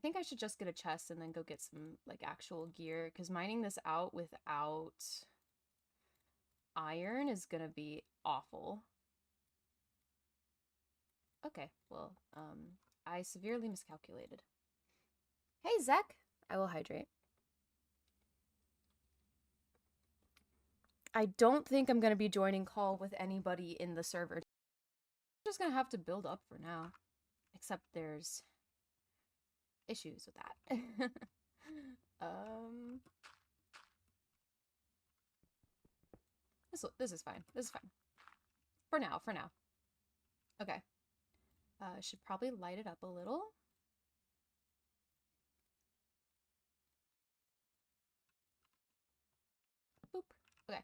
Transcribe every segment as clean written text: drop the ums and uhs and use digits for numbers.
think I should just get a chest and then go get some, like, actual gear, because mining this out without iron is gonna be awful. Okay, well, I severely miscalculated. Hey, Zek! I will hydrate. I don't think I'm gonna be joining call with anybody in the server. I'm just gonna have to build up for now. Except there's issues with that. This is fine. This is fine. For now, for now. Okay. Should probably light it up a little. Boop. Okay.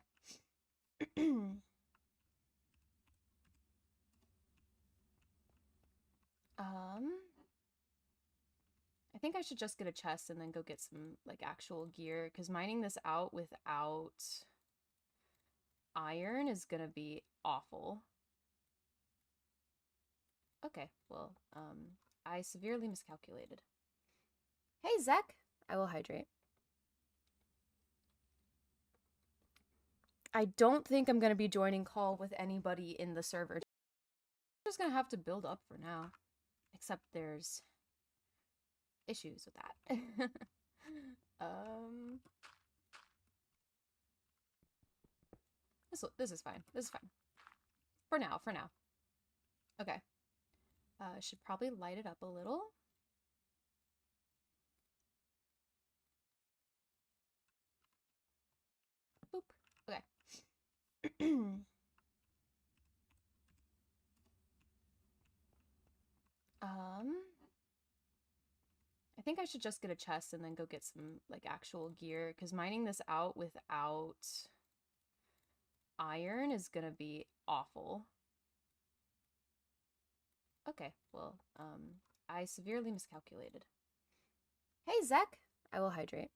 I think I should just get a chest and then go get some, like, actual gear, because mining this out without iron is gonna be awful. Okay, well, I severely miscalculated. Hey, Zek! I will hydrate. I don't think I'm gonna be joining call with anybody in the server. I'm just gonna have to build up for now. Except there's issues with that. This is fine. This is fine. For now, for now. Okay. Should probably light it up a little. Boop. Okay. I think I should just get a chest and then go get some, like, actual gear, because mining this out without iron is gonna be awful. Okay, well, I severely miscalculated. Hey, Zek! I will hydrate.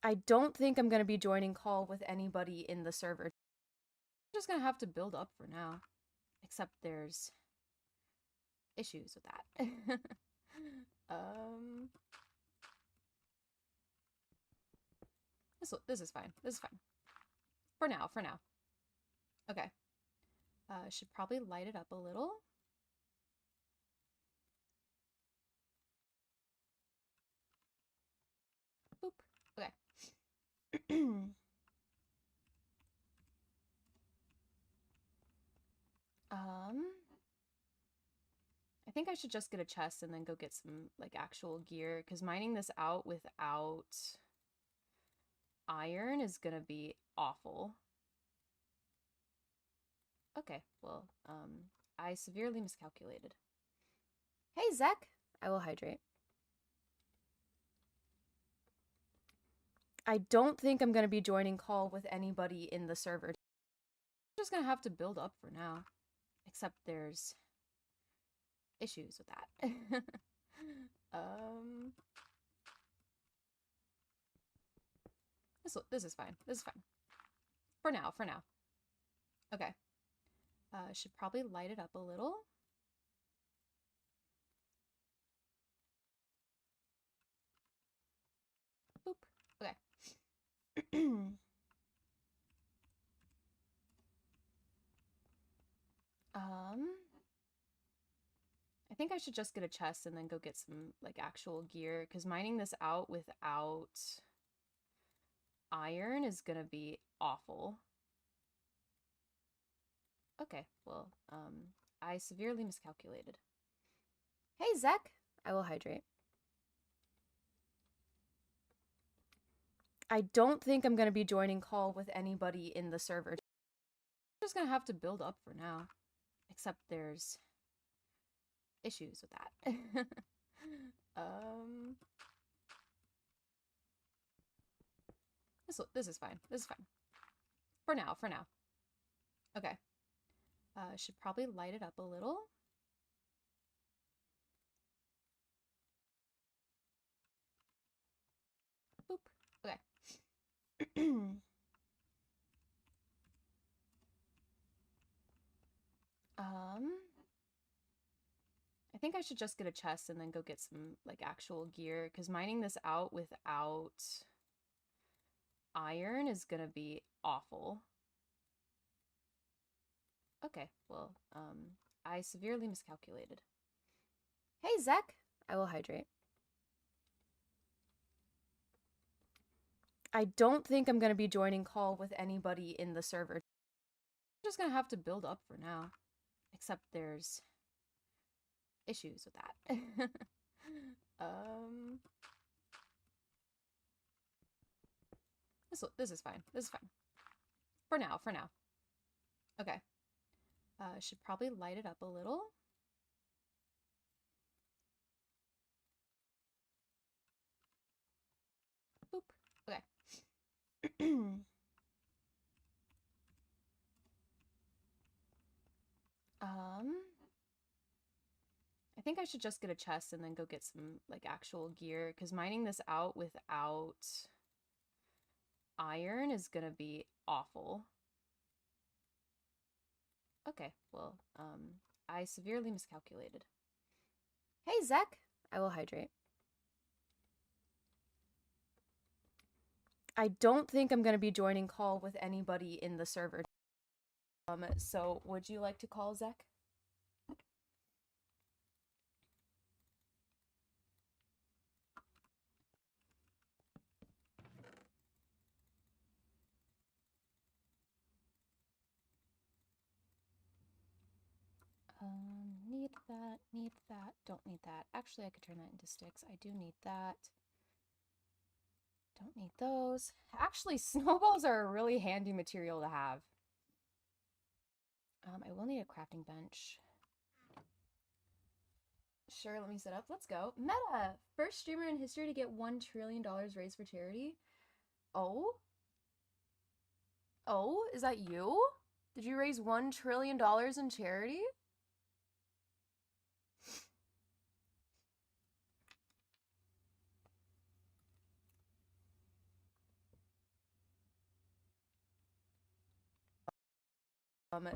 I don't think I'm gonna be joining call with anybody in the server. I'm just gonna have to build up for now. Except there's issues with that. This is fine. This is fine. For now, for now. Okay. Should probably light it up a little. Boop. Okay. I think I should just get a chest and then go get some, like, actual gear, because mining this out without iron is gonna be awful. Okay, well, I severely miscalculated. Hey, Zek! I will hydrate. I don't think I'm gonna be joining call with anybody in the server. I'm just gonna have to build up for now. Except there's issues with that. This is fine. This is fine. For now, for now. Okay. Should probably light it up a little. Boop. Okay. I think I should just get a chest and then go get some, like, actual gear, because mining this out without iron is gonna be awful. Okay, well, I severely miscalculated. Hey, Zek! I will hydrate. I don't think I'm gonna be joining call with anybody in the server. I'm just gonna have to build up for now. Except there's issues with that. This is fine. This is fine. For now, for now. Okay. Should probably light it up a little. Boop. Okay. I think I should just get a chest and then go get some, like, actual gear, because mining this out without iron is gonna be awful. Okay, well, I severely miscalculated. Hey, Zek! I will hydrate. I don't think I'm gonna be joining call with anybody in the server. I'm just gonna have to build up for now. Except there's issues with that. This is fine. This is fine. For now, for now. Okay. Should probably light it up a little. Boop. Okay. I think I should just get a chest and then go get some, like, actual gear, because mining this out without iron is gonna be awful. Okay, well, I severely miscalculated. Hey, Zek! I will hydrate. I don't think I'm gonna be joining call with anybody in the server. So would you like to call Zek? Need that, don't need that. Actually, I could turn that into sticks. I do need that. Don't need those. Actually, snowballs are a really handy material to have. I will need a crafting bench. Sure, let me set up. Let's go. Meta! First streamer in history to get $1 trillion raised for charity. Oh? Oh, is that you? Did you raise $1 trillion in charity?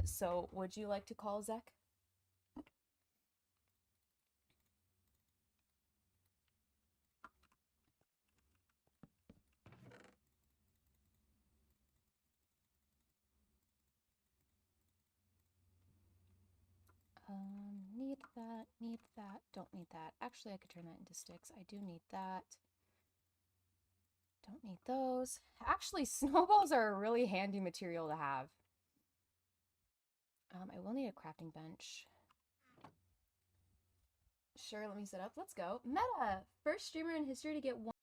So would you like to call Zek? Need that, don't need that. Actually, I could turn that into sticks. I do need that. Don't need those. Actually, snowballs are a really handy material to have. I will need a crafting bench. Sure, let me set up. Let's go. Meta! First streamer in history to get